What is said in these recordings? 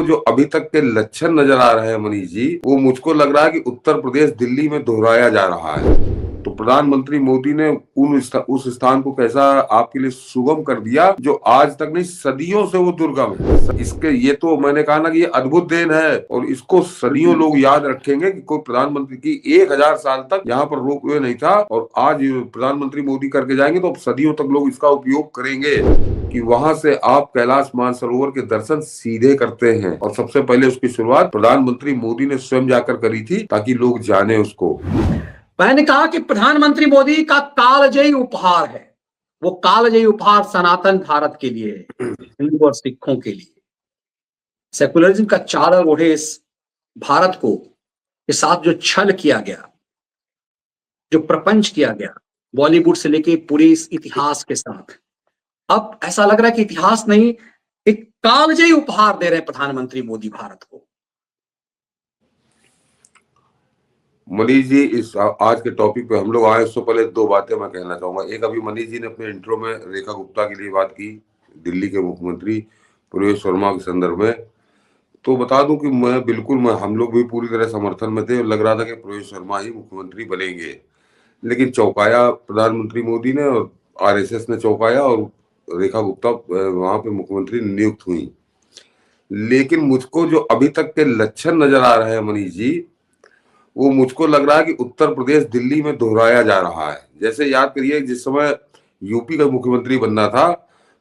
जो अभी तक के लक्षण नजर आ रहे हैं मनीष जी, वो मुझको लग रहा है कि उत्तर प्रदेश दिल्ली में दोहराया जा रहा है। तो प्रधानमंत्री मोदी ने उस स्थान को कैसा आपके लिए सुगम कर दिया जो आज तक नहीं सदियों से वो दुर्गम है। इसके ये तो मैंने कहा ना कि ये अद्भुत देन है और इसको सदियों लोग याद रखेंगे कि कोई प्रधानमंत्री की 1000 साल तक यहाँ पर रोपवे नहीं था और आज प्रधानमंत्री मोदी करके जाएंगे तो सदियों तक लोग इसका उपयोग करेंगे कि वहां से आप कैलाश मानसरोवर के दर्शन सीधे करते हैं। और सबसे पहले उसकी शुरुआत प्रधानमंत्री मोदी ने स्वयं जाकर करी थी ताकि लोग जाने उसको। मैंने कहा कि प्रधानमंत्री मोदी का कालजयी उपहार है, वो कालजयी उपहार सनातन भारत के लिए, हिंदू और सिखों के लिए। सेकुलरिज्म का चादर ओढ़े इस भारत को के साथ जो छल किया गया, जो प्रपंच किया गया बॉलीवुड से लेके पूरे इस इतिहास के साथ, अब ऐसा लग रहा है कि इतिहास नहीं, एक कालजयी उपहार दे रहे हैं प्रधानमंत्री मोदी भारत को। मनीष जी, इस आज के टॉपिक पे हम लोग आए उससे पहले दो बातें मैं कहना चाहूंगा। एक, अभी मनीष जी ने अपने इंट्रो में रेखा गुप्ता के लिए बात की, दिल्ली के मुख्यमंत्री प्रवेश वर्मा के संदर्भ में। तो बता दूं कि हम लोग भी पूरी तरह समर्थन में थे और लग रहा था कि प्रवेश वर्मा ही मुख्यमंत्री बनेंगे, लेकिन चौंकाया प्रधानमंत्री मोदी ने और आरएसएस ने चौंकाया और रेखा गुप्ता वहां पे मुख्यमंत्री नियुक्त हुई। लेकिन मुझको जो अभी तक के लक्षण नजर आ रहे हैं मनीष जी, वो मुझको लग रहा है कि उत्तर प्रदेश दिल्ली में दोहराया जा रहा है। जैसे याद करिए, जिस समय यूपी का मुख्यमंत्री बनना था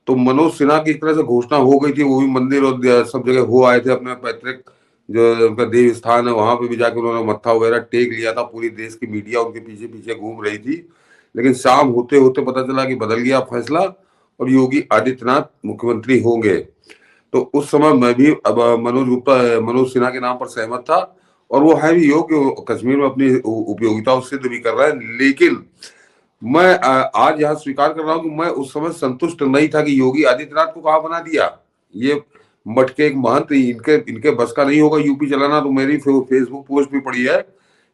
तो मनोज सिन्हा की एक तरह से घोषणा हो गई थी, वो भी मंदिर और सब जगह हो आए थे, अपने पैतृक जो उनका देव स्थान है वहां पे भी जाकर उन्होंने मत्था वगैरह टेक लिया था। पूरी देश की मीडिया उनके पीछे पीछे घूम रही थी, लेकिन शाम होते होते पता चला कि बदल गया फैसला और योगी आदित्यनाथ मुख्यमंत्री होंगे। तो उस समय मैं भी अब मनोज सिन्हा के नाम पर सहमत था और वो है भी योग्य, कश्मीर में अपनी उपयोगिता सिद्ध भी कर रहा है। लेकिन मैं आज यहाँ स्वीकार कर रहा हूँ कि मैं उस समय संतुष्ट नहीं था कि योगी आदित्यनाथ को कहाँ बना दिया। ये मठ के एक महंत, इनके बस का नहीं होगा यूपी चलाना। तो मेरी फेसबुक पोस्ट भी पड़ी है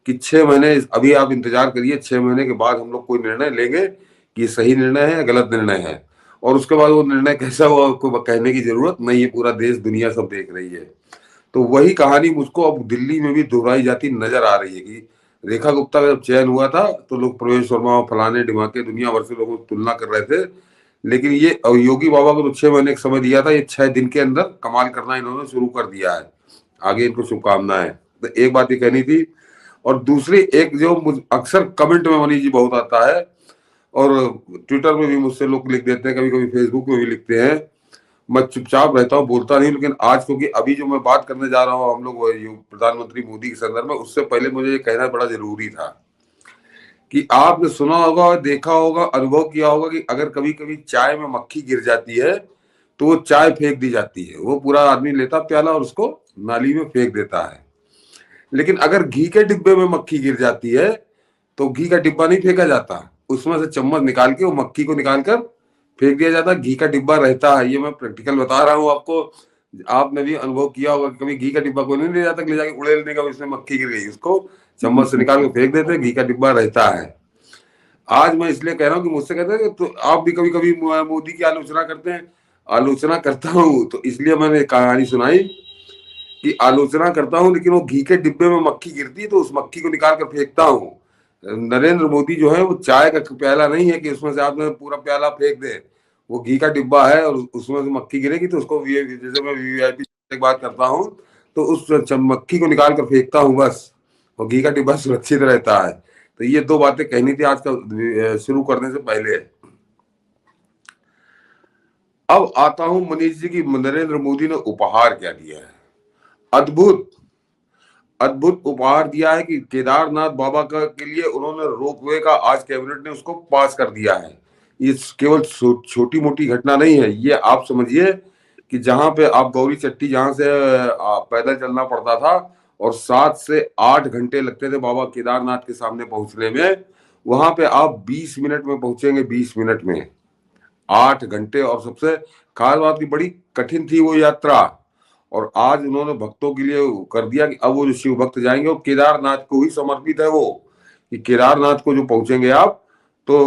कि 6 महीने अभी आप इंतजार करिए, 6 महीने के बाद हम लोग कोई निर्णय लेंगे कि सही निर्णय है या गलत निर्णय है, और उसके बाद वो निर्णय कैसा हुआ आपको कहने की जरूरत नहीं है, पूरा देश दुनिया सब देख रही है। तो वही कहानी मुझको अब दिल्ली में भी दोहराई जाती नजर आ रही है कि रेखा गुप्ता का जब चयन हुआ था तो लोग प्रवेश वर्मा फलाने ढिमाके दुनिया भर से लोगों की तुलना कर रहे थे, लेकिन ये योगी बाबा को तो 6 महीने का समय दिया था, ये 6 दिन के अंदर कमाल करना इन्होंने शुरू कर दिया है। आगे इनको शुभकामनाएं। तो एक बात ये कहनी थी, और दूसरी एक जो अक्सर कमेंट में मनीष जी बहुत आता है और ट्विटर में भी मुझसे लोग लिख देते हैं, कभी कभी फेसबुक में भी लिखते हैं, मैं चुपचाप रहता हूँ, बोलता नहीं, लेकिन आज क्योंकि अभी जो मैं बात करने जा रहा हूँ हम लोग प्रधानमंत्री मोदी के संदर्भ में, उससे पहले मुझे ये कहना बड़ा जरूरी था कि आपने सुना होगा, देखा होगा, अनुभव किया होगा कि अगर कभी कभी चाय में मक्खी गिर जाती है तो वो चाय फेंक दी जाती है, वो पूरा आदमी लेता प्याला और उसको नाली में फेंक देता है। लेकिन अगर घी के डिब्बे में मक्खी गिर जाती है तो घी का डिब्बा नहीं फेंका जाता, उसमें से चम्मच निकाल के वो मक्खी को निकाल कर फेंक दिया जाता, घी का डिब्बा रहता है। ये मैं प्रैक्टिकल बता रहा हूँ आपको, आपने भी अनुभव किया होगा। कभी घी का डिब्बा कोई नहीं ले जाता, ले जाके उड़ेलने का, इसमें मक्खी गिर गई, उसको चम्मच से निकाल के फेंक देते, घी का डिब्बा रहता है। आज मैं इसलिए कह रहा हूँ कि मुझसे कहते हैं तो आप भी कभी कभी मोदी की आलोचना करते हैं। आलोचना करता हूँ तो इसलिए मैंने कहानी सुनाई कि आलोचना करता हूँ, लेकिन वो घी के डिब्बे में मक्खी गिरती है तो उस मक्खी को निकाल कर फेंकता हूँ। नरेंद्र मोदी जो है वो चाय का प्याला नहीं है कि उसमें से आपने पूरा प्याला फेंक दे, वो घी का डिब्बा है और उसमें से मक्खी गिरेगी तो उसको जैसे मैं वीवीआईपी की बात करता हूँ तो उस मक्खी को निकाल कर फेंकता हूँ बस, और घी का डिब्बा सुरक्षित रहता है। तो ये दो बातें कहनी थी आज का शुरू करने से पहले। अब आता हूं मनीष जी की नरेंद्र मोदी ने उपहार क्या दिया है। अद्भुत अद्भुत उपहार दिया है कि केदारनाथ बाबा का के लिए उन्होंने रोपवे का आज कैबिनेट ने उसको पास कर दिया है। ये केवल छोटी मोटी घटना नहीं है, ये आप समझिए कि जहां पे आप गौरी चट्टी जहां से पैदल चलना पड़ता था और 7 से 8 घंटे लगते थे बाबा केदारनाथ के सामने पहुंचने में, वहां पे आप 20 मिनट में पहुंचेंगे, 20 मिनट में 8 घंटे। और सबसे खास बात की बड़ी कठिन थी वो यात्रा, और आज उन्होंने भक्तों के लिए कर दिया कि अब वो जो शिव भक्त जाएंगे वो केदारनाथ को ही समर्पित है, वो कि केदारनाथ को जो पहुंचेंगे आप तो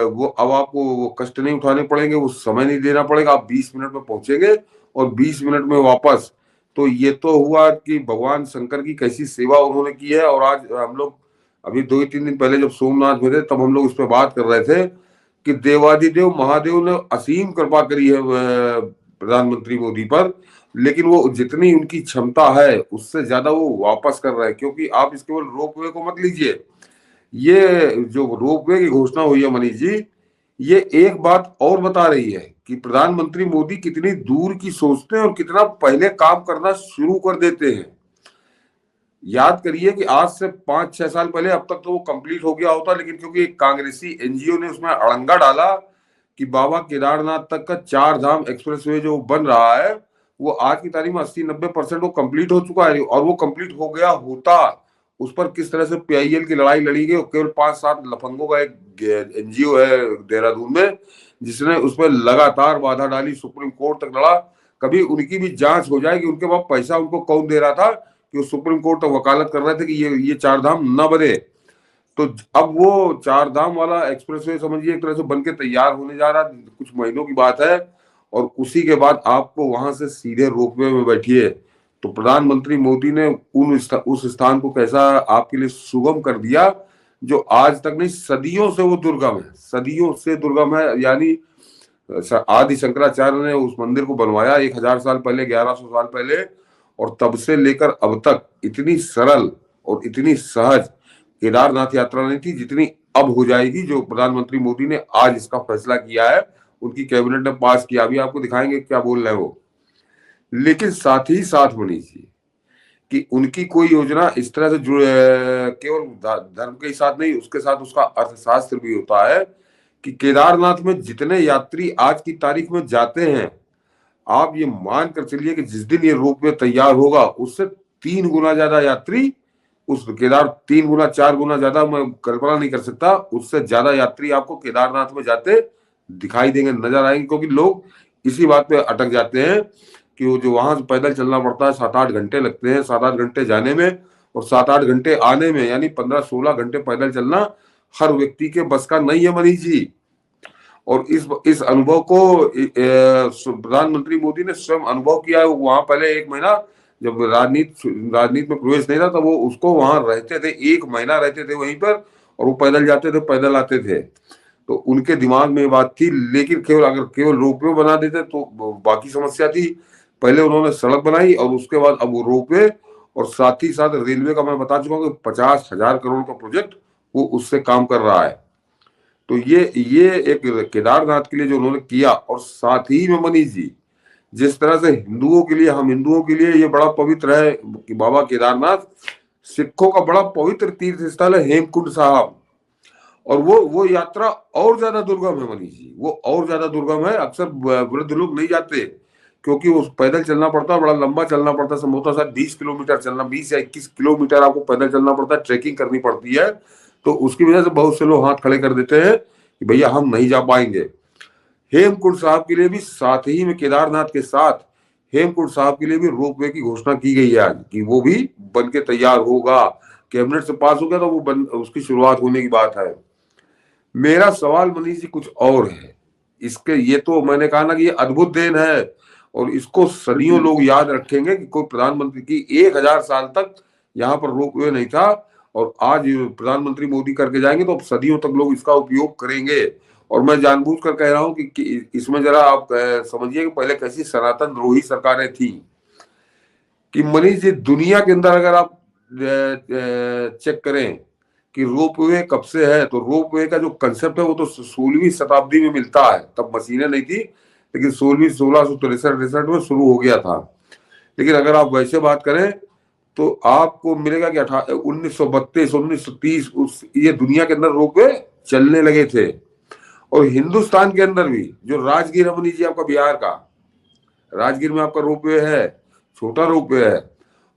वो अब आपको वो कष्ट नहीं उठाने पड़ेंगे, वो समय नहीं देना पड़ेगा, आप 20 मिनट में पहुंचेंगे और 20 मिनट में वापस। तो ये तो हुआ कि भगवान शंकर की कैसी सेवा उन्होंने की है। और आज हम लोग अभी 2 ही 3 दिन पहले जब सोमनाथ में थे तब हम लोग इस पे बात कर रहे थे कि देवादिदेव महादेव ने असीम कृपा करी है प्रधानमंत्री मोदी पर, लेकिन वो जितनी उनकी क्षमता है उससे ज्यादा वो वापस कर रहे हैं। क्योंकि आप इस केवल रोपवे को मत लीजिए, ये जो रोपवे की घोषणा हुई है मनीष जी, ये एक बात और बता रही है कि प्रधानमंत्री मोदी कितनी दूर की सोचते हैं और कितना पहले काम करना शुरू कर देते हैं। याद करिए कि आज से 5-6 साल पहले अब तक तो वो कंप्लीट हो गया होता, लेकिन क्योंकि एक कांग्रेसी एनजीओ ने उसमें अड़ंगा डाला कि बाबा केदारनाथ तक का 4 धाम एक्सप्रेसवे जो बन रहा है वो आज की तारीख में 80-90% वो कंप्लीट हो चुका है। और वो कंप्लीट हो गया होता, उस पर किस तरह से पीआईएल की लड़ाई लड़ी गई। केवल 5-7 लफंगों का एक एनजीओ है देहरादून में जिसने उस पर लगातार बाधा डाली, सुप्रीम कोर्ट तक लड़ा। कभी उनकी भी जांच हो जाए कि उनके पास पैसा उनको कौन दे रहा था कि वो सुप्रीम कोर्ट तक वकालत कर रहे थे कि ये 4 धाम न बने। तो अब वो 4 धाम वाला एक्सप्रेसवे समझिए एक तरह से बन के तैयार होने जा रहा है, कुछ महीनों की बात है। और उसी के बाद आपको वहां से सीधे रोपवे में बैठिए। तो प्रधानमंत्री मोदी ने उस स्थान को कैसा आपके लिए सुगम कर दिया जो आज तक नहीं, सदियों से वो दुर्गम है, सदियों से दुर्गम है। यानी आदि शंकराचार्य ने उस मंदिर को बनवाया 1000 साल पहले, 1100 साल पहले, और तब से लेकर अब तक इतनी सरल और इतनी सहज केदारनाथ यात्रा नहीं थी जितनी अब हो जाएगी, जो प्रधानमंत्री मोदी ने आज इसका फैसला किया है, उनकी कैबिनेट ने पास किया। अभी आपको दिखाएंगे क्या बोल रहे हो। लेकिन साथ ही साथ मनीष जी कि उनकी कोई योजना इस तरह से जुड़े, केवल धर्म के साथ नहीं, उसके साथ उसका अर्थशास्त्र भी होता है कि केदारनाथ में जितने यात्री आज की तारीख में जाते हैं, आप ये मानकर चलिए कि जिस दिन ये रोपवे तैयार होगा उससे 3 गुना ज्यादा यात्री उस केदार 3 गुना 4 गुना ज्यादा, मैं कल्पना नहीं कर सकता, उससे ज्यादा यात्री आपको केदारनाथ में जाते दिखाई देंगे, नजर आएंगे। क्योंकि लोग इसी बात पे अटक जाते हैं कि वो जो वहां से पैदल चलना पड़ता है, 7-8 घंटे लगते हैं, 7-8 घंटे जाने में और 7-8 घंटे आने में, यानी 15-16 घंटे पैदल चलना हर व्यक्ति के बस का नहीं है मनीष जी। और इस अनुभव को प्रधानमंत्री मोदी ने स्वयं अनुभव किया है। वहां पहले 1 महीना जब राजनीति में प्रवेश नहीं था तब वो उसको वहां रहते थे, 1 महीना रहते थे वहीं पर, और वो पैदल जाते थे, पैदल आते थे। तो उनके दिमाग में बात थी। लेकिन केवल रोपवे बना देते तो बाकी समस्या थी। पहले उन्होंने सड़क बनाई और उसके बाद अब वो रोपवे, और साथ ही साथ रेलवे का मैं बता चुका हूँ कि 50,000 करोड़ का प्रोजेक्ट वो उससे काम कर रहा है। तो ये एक केदारनाथ के लिए जो उन्होंने किया, और साथ ही में मनीष जी जिस तरह से हिंदुओं के लिए, हम हिंदुओं के लिए ये बड़ा पवित्र है कि बाबा केदारनाथ, सिखों का बड़ा पवित्र तीर्थ स्थल है हेमकुंड साहब, और वो यात्रा और ज्यादा दुर्गम है मनीष जी, वो और ज्यादा दुर्गम है। अक्सर वृद्ध लोग नहीं जाते क्योंकि वो पैदल चलना पड़ता है, बड़ा लंबा चलना पड़ता है, संभवतः शायद 20 किलोमीटर चलना, 20 या 21 किलोमीटर आपको पैदल चलना पड़ता है, ट्रैकिंग करनी पड़ती है। तो उसकी वजह से बहुत से लोग हाथ खड़े कर देते हैं कि भैया हम नहीं जा पाएंगे। हेमकुंड साहब के लिए भी, साथ ही में केदारनाथ के साथ हेमकुंड साहब के लिए भी रोपवे की घोषणा की गई है आज कि वो भी बन के तैयार होगा। कैबिनेट से पास हो गया तो वो उसकी शुरुआत होने की बात है। मेरा सवाल मनीष जी कुछ और है इसके, ये तो मैंने कहा ना कि ये अद्भुत देन है और इसको सदियों लोग याद रखेंगे कि कोई प्रधानमंत्री की 1000 साल तक यहाँ पर रोपवे नहीं था, और आज प्रधानमंत्री मोदी करके जाएंगे तो सदियों तक लोग इसका उपयोग करेंगे। और मैं जानबूझकर कह रहा हूँ कि इसमें जरा आप समझिए कि पहले कैसी सनातन द्रोही सरकारें थी कि मनीष जी दुनिया के अंदर अगर आप चेक करें कि रोपवे कब से है, तो रोपवे का जो कंसेप्ट है वो तो 16वीं शताब्दी में मिलता है। तब मशीनें नहीं थी, लेकिन 1663 में शुरू हो गया था। लेकिन अगर आप वैसे बात करें तो आपको मिलेगा कि 1932 1930 ये दुनिया के अंदर रोपवे चलने लगे थे। और हिंदुस्तान के अंदर भी जो राजगीर है मनीष जी, आपका बिहार का राजगीर में आपका रोपवे है, छोटा रोपवे है,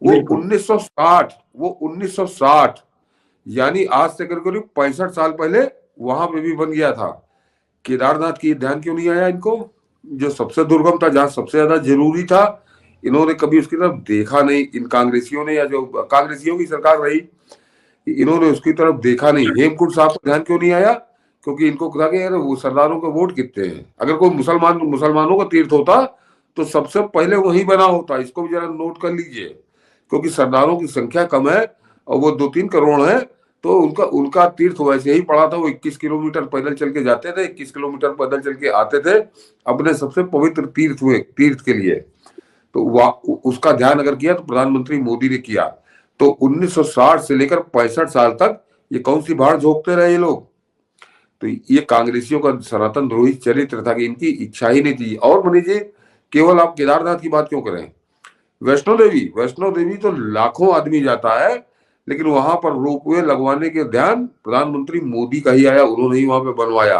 वो 1960 यानी आज से करीब 65 साल पहले वहां पे भी बन गया था। केदारनाथ की ध्यान क्यों नहीं आया इनको, जो सबसे दुर्गम था, जहां सबसे ज्यादा जरूरी था, इन्होंने कभी उसकी तरफ देखा नहीं। इन कांग्रेसियों ने, या जो कांग्रेसियों की सरकार रही, इन्होंने उसकी तरफ देखा नहीं। हेमकुंड साहब पर ध्यान क्यों नहीं आया, क्योंकि इनको था कि यार वो सरदारों के वोट कितने हैं। अगर कोई मुसलमानों का तीर्थ होता तो सबसे पहले वही बना होता। इसको भी जरा नोट कर लीजिए, क्योंकि सरदारों की संख्या कम है और वो 2-3 करोड़ है, तो उनका उनका तीर्थ वैसे ही पड़ा था। वो 21 किलोमीटर पैदल चल के जाते थे, 21 किलोमीटर पैदल चल के आते थे अपने सबसे पवित्र तीर्थ के लिए। तो उसका ध्यान अगर किया तो प्रधानमंत्री मोदी ने किया। तो 1960 से लेकर 65 साल तक ये कौन सी भाड़ झोंकते रहे ये लोग। तो ये कांग्रेसियों का सनातन द्रोही चरित्र था कि इनकी इच्छा ही नहीं थी। और मनीष जी, केवल आप केदारनाथ की बात क्यों करें, वैष्णो देवी तो लाखों आदमी जाता है, लेकिन वहां पर रोपवे लगवाने के ध्यान प्रधानमंत्री मोदी का ही आया, उन्होंने ही वहां पे बनवाया।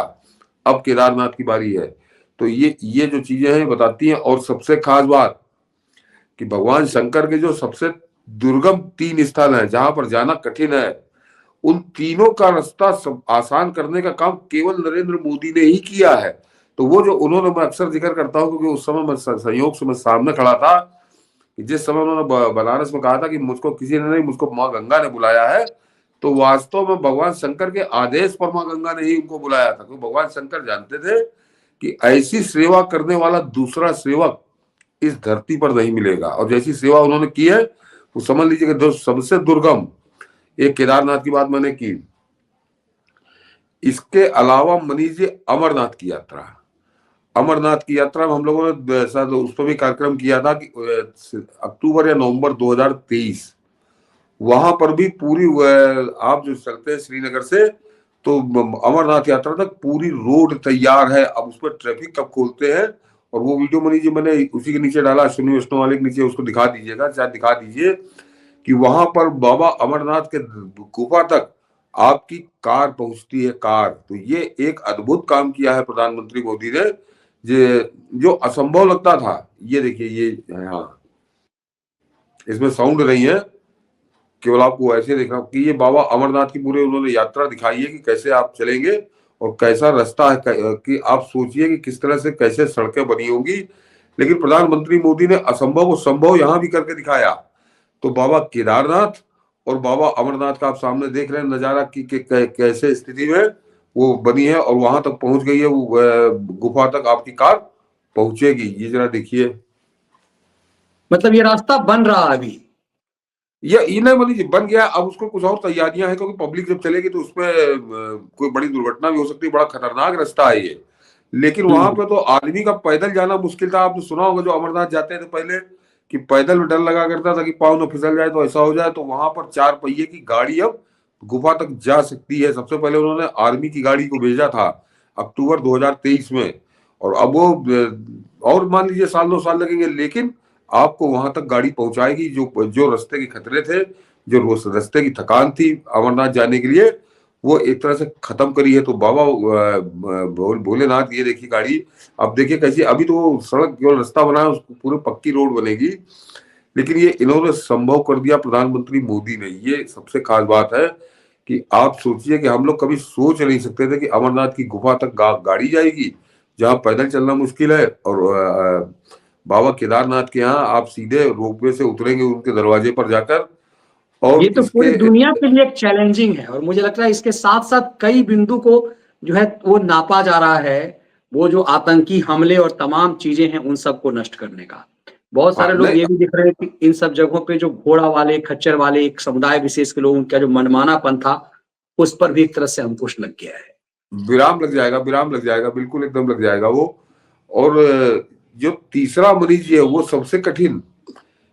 अब केदारनाथ की बारी है। तो ये जो चीजें हैं बताती हैं। और सबसे खास बात कि भगवान शंकर के जो सबसे दुर्गम 3 स्थल हैं जहां पर जाना कठिन है, उन तीनों का रास्ता सब आसान करने का काम केवल नरेंद्र मोदी ने ही किया है। तो वो जो उन्होंने, मैं अक्सर जिक्र करता हूं क्योंकि उस समय मैं संयोग से मैं सामने खड़ा था कि जिस समय उन्होंने बनारस में कहा था कि मुझको किसी ने नहीं, मुझको माँ गंगा ने बुलाया है, तो वास्तव में भगवान शंकर के आदेश पर माँ गंगा ने ही उनको बुलाया था। क्योंकि भगवान शंकर जानते थे कि ऐसी सेवा करने वाला दूसरा सेवक इस धरती पर नहीं मिलेगा। और जैसी सेवा उन्होंने की है वो समझ लीजिए कि सबसे दुर्गम एक केदारनाथ की बात मैंने की। इसके अलावा मनीष जी, अमरनाथ की यात्रा में हम लोगों ने शायद उस पर भी कार्यक्रम किया था कि अक्टूबर या नवंबर 2023, वहां पर भी पूरी आप जो चलते हैं श्रीनगर से तो अमरनाथ यात्रा तक पूरी रोड तैयार है। अब उस पर ट्रैफिक कब खोलते हैं, और वो वीडियो मनीष जी मैंने उसी के नीचे डाला, अश्विनी वैष्णव वाले के नीचे, उसको दिखा दीजिएगा, चाहे दिखा दीजिए कि वहां पर बाबा अमरनाथ के गुफा तक आपकी कार पहुंचती है, कार। तो ये एक अद्भुत काम किया है प्रधानमंत्री मोदी ने, जो असंभव लगता था। ये देखिए, ये हाँ, इसमें साउंड नहीं है, केवल आपको ऐसे देखना कि ये बाबा अमरनाथ की पूरे उन्होंने यात्रा दिखाई है कि कैसे आप चलेंगे और कैसा रास्ता है, कि आप सोचिए कि किस तरह से कैसे सड़कें बनी होंगी। लेकिन प्रधानमंत्री मोदी ने असंभव को संभव यहां भी करके दिखाया। तो बाबा केदारनाथ और बाबा अमरनाथ का आप सामने देख रहे हैं नजारा कि कैसे स्थिति में वो बनी है, और वहां तक पहुंच गई है, वो गुफा तक आपकी कार पहुंचेगी। ये जरा देखिए, मतलब ये रास्ता बन रहा है अभी। ये नहीं मनीष जी, बन गया। अब उसको कुछ और तैयारियां हैं, क्योंकि पब्लिक जब चलेगी तो उसमें कोई बड़ी दुर्घटना भी हो सकती है। बड़ा खतरनाक रास्ता है ये। लेकिन वहां पे तो आदमी का पैदल जाना मुश्किल था। आपने सुना होगा जो अमरनाथ जाते थे पहले कि पैदल में डर लगा करता था कि पाँव न फिसल जाए, तो ऐसा हो जाए। तो वहां पर 4 पहिए की गाड़ी अब गुफा तक जा सकती है। सबसे पहले उन्होंने आर्मी की गाड़ी को भेजा था अक्टूबर 2023 में, और अब वो और मान लीजिए 1-2 साल लगेंगे, लेकिन आपको वहां तक गाड़ी पहुंचाएगी। जो रास्ते के खतरे थे, जो रास्ते की थकान थी अमरनाथ जाने के लिए, वो एक तरह से खत्म करी है। तो बाबा भोलेनाथ, ये देखिए गाड़ी, अब देखिए कैसी, अभी तो वो सड़क केवल रास्ता बना है, उसको पूरे पक्की रोड बनेगी। लेकिन ये इन्होंने संभव कर दिया प्रधानमंत्री मोदी ने। ये सबसे खास बात है कि आप सोचिए कि हम लोग कभी सोच नहीं सकते थे कि अमरनाथ की गुफा तक गाड़ी जाएगी, जहां पैदल चलना मुश्किल है। और बाबा केदारनाथ के यहाँ आप सीधे रोपवे से उतरेंगे उनके दरवाजे पर जाकर। और ये तो पूरी इसके दुनिया के लिए एक चैलेंजिंग है, और मुझे लगता है इसके साथ साथ कई बिंदु को जो है वो नापा जा रहा है, वो जो आतंकी हमले और तमाम चीजें हैं उन सबको नष्ट करने का। बहुत हाँ, सारे लोग नहीं, ये भी दिख रहे हैं कि इन सब जगहों पे जो घोड़ा वाले, खच्चर वाले, एक समुदाय विशेष के लोगों का जो मनमानापन था, उस पर भी एक तरह से अंकुश लग गया है। विराम लग जाएगा, विराम लग जाएगा, बिल्कुल एकदम लग जाएगा वो। और जो तीसरा मरीज है वो सबसे कठिन,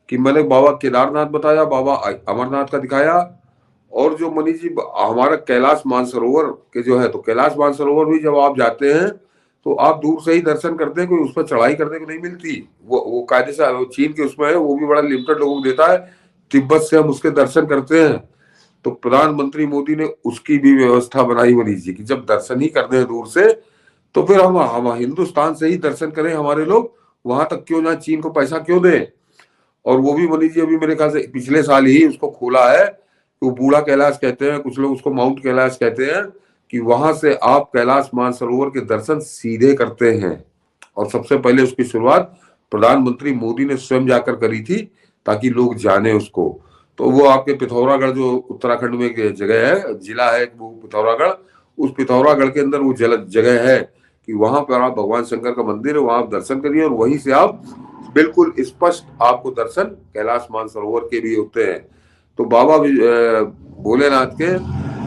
कि मैंने बाबा केदारनाथ बताया, बाबा अमरनाथ का दिखाया, और जो मनीष जी हमारा कैलाश मानसरोवर के जो है, तो कैलाश मानसरोवर भी जब आप जाते हैं तो आप दूर से ही दर्शन करते हैं, कोई उस पर चढ़ाई करने को नहीं मिलती। वो कायदे से चीन के उसमें है, वो भी बड़ा लिमिटेड लोगों को देता है। तिब्बत से हम उसके दर्शन करते हैं। तो प्रधानमंत्री मोदी ने उसकी भी व्यवस्था बनाई मनीष जी, कि जब दर्शन ही करने हैं दूर से, तो फिर हम हिंदुस्तान से ही दर्शन करें। हमारे लोग वहां तक क्यों जाए, चीन को पैसा क्यों दें। और वो भी मनीष जी अभी मेरे ख्याल से पिछले साल ही उसको खोला है। वो बूढ़ा कैलाश कहते हैं, कुछ लोग उसको माउंट कैलाश कहते हैं, कि वहां से आप कैलाश मानसरोवर के दर्शन सीधे करते हैं। और सबसे पहले उसकी शुरुआत प्रधानमंत्री मोदी ने स्वयं जाकर करी थी, ताकि लोग जाने उसको। तो वो आपके पिथौरागढ़ जो उत्तराखंड में एक जगह है, जिला है वो पिथौरागढ़, उस पिथौरागढ़ के अंदर वो जगह है कि वहां पर आप भगवान शंकर का मंदिर है, वहां आप दर्शन करिए और वहीं से आप बिल्कुल स्पष्ट आपको दर्शन कैलाश मानसरोवर के भी होते हैं। तो बाबा भोलेनाथ के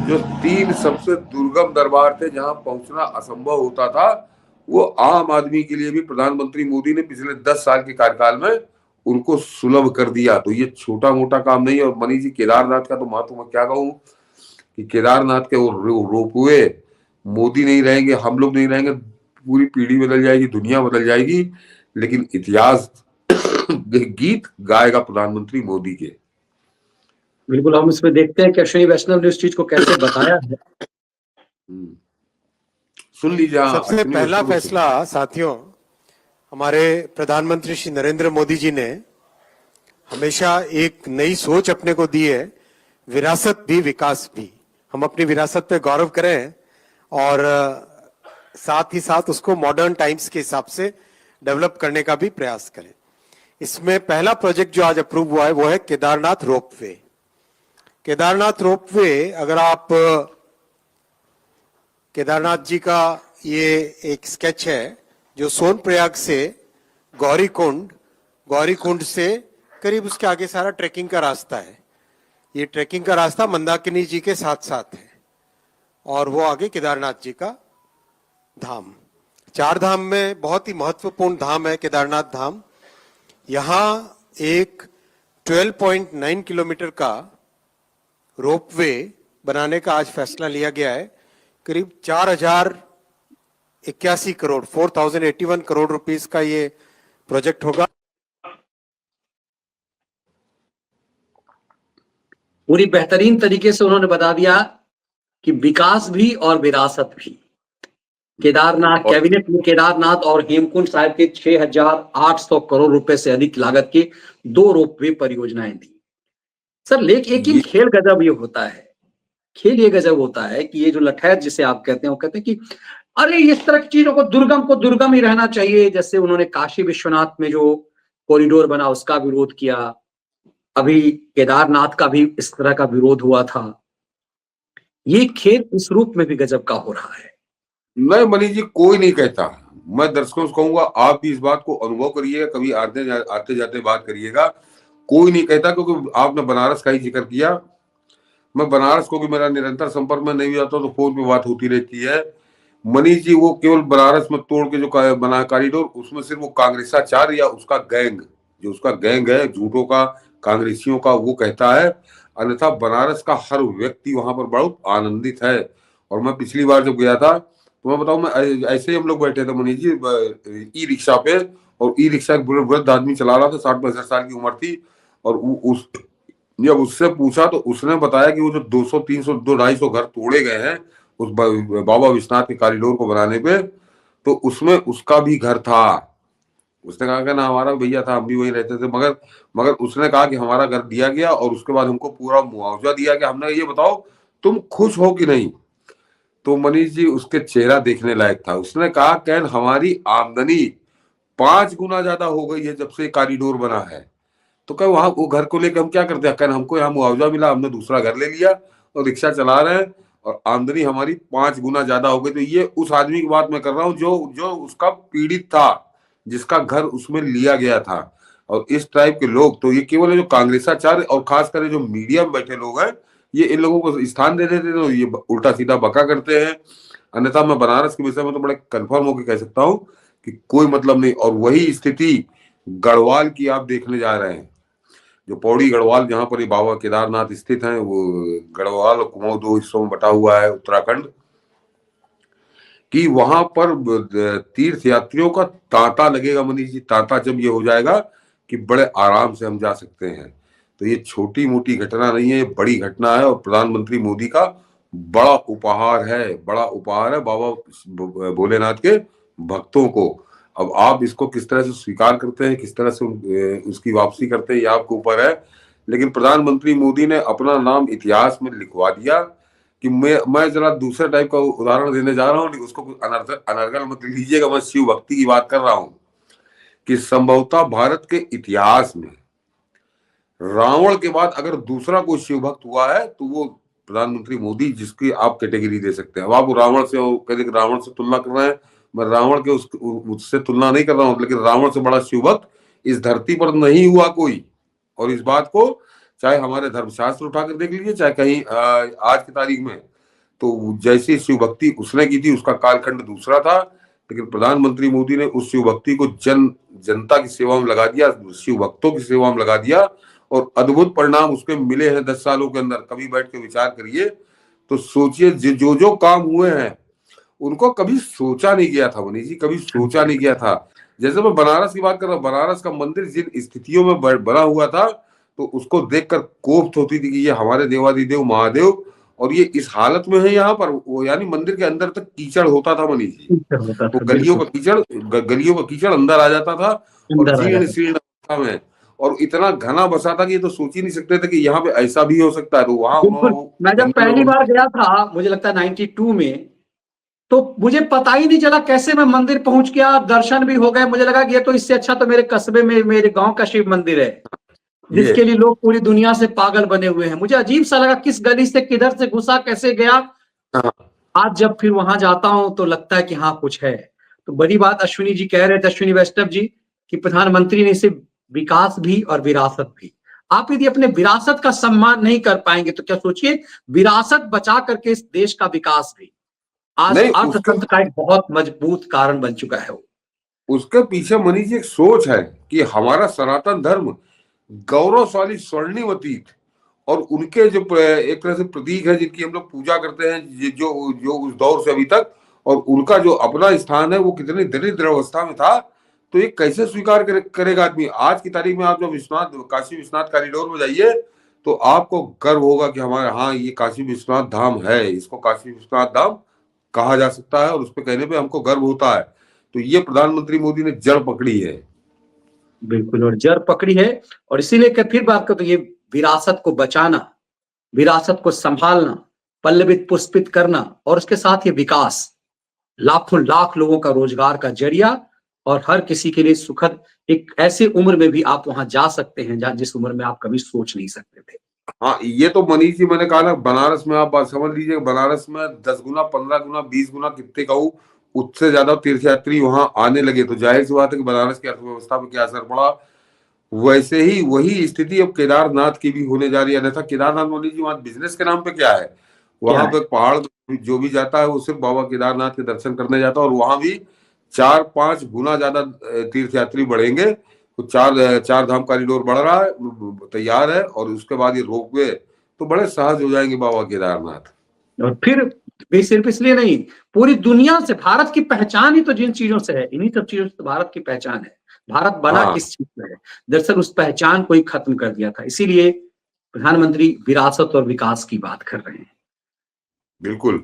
जो 3 सबसे दुर्गम दरबार थे जहां पहुंचना असंभव होता था, वो आम आदमी के लिए भी प्रधानमंत्री मोदी ने पिछले 10 साल के कार्यकाल में उनको सुलभ कर दिया। तो ये छोटा मोटा काम नहीं है। और मनीष जी, केदारनाथ का तो महत्व मैं क्या कहूँ कि केदारनाथ के वो रोपवे, मोदी नहीं रहेंगे, हम लोग नहीं रहेंगे, पूरी पीढ़ी बदल जाएगी, दुनिया बदल जाएगी, लेकिन इतिहास गीत गाएगा प्रधानमंत्री मोदी के। बिल्कुल, हम इसमें देखते हैं कि अश्विनी वैष्णव ने उस चीज को कैसे बताया है। सुन लीजिए। सबसे पहला फैसला साथियों, हमारे प्रधानमंत्री श्री नरेंद्र मोदी जी ने हमेशा एक नई सोच अपने को दी है, विरासत भी विकास भी। हम अपनी विरासत पे गौरव करें और साथ ही साथ उसको मॉडर्न टाइम्स के हिसाब से डेवलप करने का भी प्रयास करें। इसमें पहला प्रोजेक्ट जो आज अप्रूव हुआ है वो है केदारनाथ रोपवे। केदारनाथ रोपवे, अगर आप केदारनाथ जी का ये एक स्केच है जो सोनप्रयाग से गौरीकुंड से करीब उसके आगे सारा ट्रैकिंग का रास्ता है। ये ट्रैकिंग का रास्ता मंदाकिनी जी के साथ साथ है और वो आगे केदारनाथ जी का धाम। 4 धाम में बहुत ही महत्वपूर्ण धाम है केदारनाथ धाम। यहाँ एक 12.9 किलोमीटर का रोपवे बनाने का आज फैसला लिया गया है। करीब 4081 करोड़ 4081 करोड़ रुपीस का ये प्रोजेक्ट होगा। पूरी बेहतरीन तरीके से उन्होंने बता दिया कि विकास भी और विरासत भी। केदारनाथ कैबिनेट में केदारनाथ और हेमकुंड साहिब के 6,800 करोड़ रुपए से अधिक लागत की 2 रोपवे परियोजनाएं दी। सर, लेकिन एक खेल गजब ये होता है, खेल ये गजब होता है कि ये जो लठैत जिसे आप कहते हैं, वो कहते हैं कि अरे इस तरह की चीजों को दुर्गम ही रहना चाहिए। जैसे उन्होंने काशी विश्वनाथ में जो कॉरिडोर बना उसका विरोध किया, अभी केदारनाथ का भी इस तरह का विरोध हुआ था। ये खेल इस रूप में भी गजब का हो रहा है। नहीं मनीष जी, कोई नहीं कहता। मैं दर्शकों से कहूंगा, आप भी इस बात को अनुभव करिएगा, कभी आते जाते बात करिएगा। कोई नहीं कहता, क्योंकि आपने बनारस का ही जिक्र किया। मैं बनारस को भी मेरा निरंतर संपर्क में नहीं जाता, तो फोन पे बात होती रहती है। मनीष जी, वो केवल बनारस में तोड़ के जो बना कॉरिडोर, उसमें सिर्फ वो कांग्रेसाचार या उसका गैंग, जो उसका गैंग है झूठों का, कांग्रेसियों का, वो कहता है। अन्यथा बनारस का हर व्यक्ति वहां पर बहुत आनंदित है। और मैं पिछली बार जब गया था, तो मैं बताऊं, मैं ऐसे ही हम लोग बैठे थे मनीष जी ई रिक्शा पे, और ई रिक्शा एक वृद्ध आदमी चला रहा था, 60-65 साल की उम्र थी। और जब उससे पूछा तो उसने बताया कि वो जो 200, 300, 200-250 घर तोड़े गए हैं उस बाबा विश्वनाथ के कॉरिडोर को बनाने पे, तो उसमें उसका भी घर था। उसने कहा कि ना हमारा भैया था, हम भी वहीं रहते थे, मगर उसने कहा कि हमारा घर दिया गया और उसके बाद हमको पूरा मुआवजा दिया गया। हमने ये बताओ तुम खुश हो कि नहीं? तो मनीष जी, उसके चेहरा देखने लायक था। उसने कहा कैन हमारी आमदनी 5 गुना ज्यादा हो गई है जब से कॉरिडोर बना है। तो कह वहां वो घर को लेकर हम क्या करते हैं? कहना हमको यहाँ मुआवजा मिला, हमने दूसरा घर ले लिया और रिक्शा चला रहे हैं और आमदनी हमारी 5 गुना ज्यादा हो गई। तो ये उस आदमी की बात मैं कर रहा हूँ जो उसका पीड़ित था, जिसका घर उसमें लिया गया था। और इस टाइप के लोग, तो ये केवल जो कांग्रेसाचार और खास कर जो मीडिया में बैठे लोग हैं, ये इन लोगों को स्थान दे देते हैं, तो ये उल्टा सीधा बका करते हैं। अन्यथा मैं बनारस के विषय में तो बड़े कंफर्म होकर कह सकता हूँ कि कोई मतलब नहीं। और वही स्थिति गढ़वाल की आप देखने जा रहे हैं। जो पौड़ी गढ़वाल, जहां पर ये बाबा केदारनाथ स्थित हैं, वो गढ़वाल और कुमाऊं 2 हिस्सों में बटा हुआ है उत्तराखंड की। वहां पर तीर्थ यात्रियों का तांता लगेगा मनीष जी। तांता जब ये हो जाएगा कि बड़े आराम से हम जा सकते हैं। तो ये छोटी मोटी घटना नहीं है, ये बड़ी घटना है। और प्रधानमंत्री मोदी का बड़ा उपहार है बाबा भोलेनाथ के भक्तों को। अब आप इसको किस तरह से स्वीकार करते हैं, किस तरह से उसकी वापसी करते हैं, ये आपके ऊपर है। लेकिन प्रधानमंत्री मोदी ने अपना नाम इतिहास में लिखवा दिया। कि मैं जरा दूसरे टाइप का उदाहरण देने जा रहा हूँ, उसको अनर्गल मत लीजिएगा। मैं शिव भक्ति की बात कर रहा हूँ कि संभवतः भारत के इतिहास में रावण के बाद अगर दूसरा कोई शिव भक्त हुआ है तो वो प्रधानमंत्री मोदी, जिसकी आप कैटेगरी दे सकते हैं। अब आप रावण से तुलना कर रहे हैं, मैं रावण के उससे तुलना नहीं कर रहा हूं, लेकिन रावण से बड़ा शिव भक्त इस धरती पर नहीं हुआ कोई। और इस बात को चाहे हमारे धर्मशास्त्र उठाकर देख लीजिए, चाहे कहीं आज की तारीख में, तो जैसी शिव भक्ति उसने की थी उसका कालखंड दूसरा था, लेकिन प्रधानमंत्री मोदी ने उस शिव भक्ति को जनता की सेवा में लगा दिया, शिव भक्तों की सेवा में लगा दिया, और अद्भुत परिणाम उसके मिले हैं 10 सालों के अंदर। कभी बैठ के विचार करिए तो सोचिए, जो जो काम हुए हैं उनको कभी सोचा नहीं गया था मनीष जी, कभी सोचा नहीं गया था। जैसे मैं बनारस की बात कर रहा हूँ, बनारस का मंदिर जिन स्थितियों में बना हुआ था, तो उसको देखकर कोफ्त होती थी कि ये हमारे देवादिदेव महादेव, और ये इस हालत में है यहाँ पर। वो यानी मंदिर के अंदर तक कीचड़ होता था मनीष जी, वो गलियों का कीचड़ अंदर आ जाता था, और जीर्ण शीर्ण अवस्था में, और इतना घना बसा था कि ये तो सोच ही नहीं सकते थे कि यहाँ पे ऐसा भी हो सकता है। तो वहां मैं जब पहली बार गया था, मुझे लगता है 92 में, तो मुझे पता ही नहीं चला कैसे मैं मंदिर पहुंच गया, दर्शन भी हो गए। मुझे लगा कि ये तो इससे अच्छा तो मेरे कस्बे में, मेरे गांव का शिव मंदिर है, जिसके लिए लोग पूरी दुनिया से पागल बने हुए हैं। मुझे अजीब सा लगा, किस गली से किधर से घुसा, कैसे गया। आज जब फिर वहां जाता हूं तो लगता है कि हाँ कुछ है। तो बड़ी बात अश्विनी जी कह रहे थे, अश्विनी वैष्णव जी, कि प्रधानमंत्री ने सिर्फ विकास भी और विरासत भी। आप यदि अपने विरासत का सम्मान नहीं कर पाएंगे तो क्या सोचिए विरासत बचा करके इस देश का विकास भी। आज अर्थतंत्र का एक बहुत मजबूत कारण बन चुका है। उसके पीछे मनीष जी एक सोच है कि हमारा सनातन धर्म गौरवशाली स्वर्णिम अतीत, और उनके जो एक तरह से प्रतीक है जिनकी हम लोग पूजा करते हैं, जो उस दौर से अभी तक, और उनका जो अपना स्थान है वो कितनी दरिद्र अवस्था में था, तो ये कैसे स्वीकार करेगा आदमी। आज की तारीख में आप जब काशी विश्वनाथ कॉरिडोर में जाइए तो आपको गर्व होगा कि हमारे हाँ ये काशी विश्वनाथ धाम है, इसको काशी विश्वनाथ धाम कहा जा सकता है, और उस पर कहने पे हमको गर्व होता है। तो ये प्रधानमंत्री मोदी ने जड़ पकड़ी है, बिल्कुल, और जड़ पकड़ी है। और इसीलिए फिर बात करो तो ये विरासत को बचाना, विरासत को संभालना, पल्लवित पुष्पित करना, और उसके साथ ये विकास, लाखों लाख लोगों का रोजगार का जरिया, और हर किसी के लिए सुखद, एक ऐसी उम्र में भी आप वहां जा सकते हैं जहां जिस उम्र में आप कभी सोच नहीं सकते थे। हाँ ये तो मनीष जी मैंने कहा ना, बनारस में आप बात समझ लीजिए, बनारस में 10 गुना 15 गुना 20 गुना कितने कहूँ उससे ज्यादा तीर्थयात्री वहां आने लगे, तो जाहिर सी बात है कि बनारस की अर्थव्यवस्था पे क्या असर पड़ा। वैसे ही वही स्थिति अब केदारनाथ की भी होने जा रही है। अन्यथा केदारनाथ मनीष जी वहां बिजनेस के नाम पे क्या है, वहां पे पहाड़ जो भी जाता है वो सिर्फ बाबा केदारनाथ के दर्शन करने जाता है, और वहां भी 4-5 गुना ज्यादा तीर्थयात्री बढ़ेंगे। तो चार धाम कॉरिडोर बढ़ रहा है, तैयार है, और उसके बाद ये रोपवे, तो बड़े सहज हो जाएंगे बाबा केदारनाथ। और फिर सिर्फ इसलिए नहीं, पूरी दुनिया से भारत की पहचान ही तो जिन चीजों से है, इन्हीं सब चीजों से तो भारत की पहचान है। भारत बना किस चीज से है, दरअसल उस पहचान को ही खत्म कर दिया था। इसीलिए प्रधानमंत्री विरासत और विकास की बात कर रहे हैं। बिल्कुल।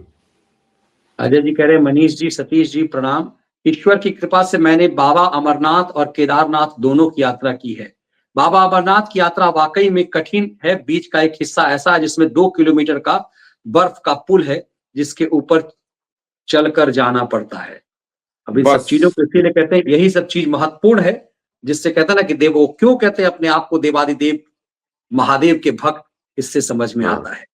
अजय जी कह रहे हैं, मनीष जी, सतीश जी प्रणाम। ईश्वर की कृपा से मैंने बाबा अमरनाथ और केदारनाथ दोनों की यात्रा की है। बाबा अमरनाथ की यात्रा वाकई में कठिन है। बीच का एक हिस्सा ऐसा है जिसमें 2 किलोमीटर का बर्फ का पुल है जिसके ऊपर चलकर जाना पड़ता है। अब इन सब चीजों को इसीलिए कहते हैं, यही सब चीज महत्वपूर्ण है, जिससे कहते हैं ना कि देवो क्यों कहते हैं अपने आप को देवादिदेव महादेव के भक्त, इससे समझ में आता है।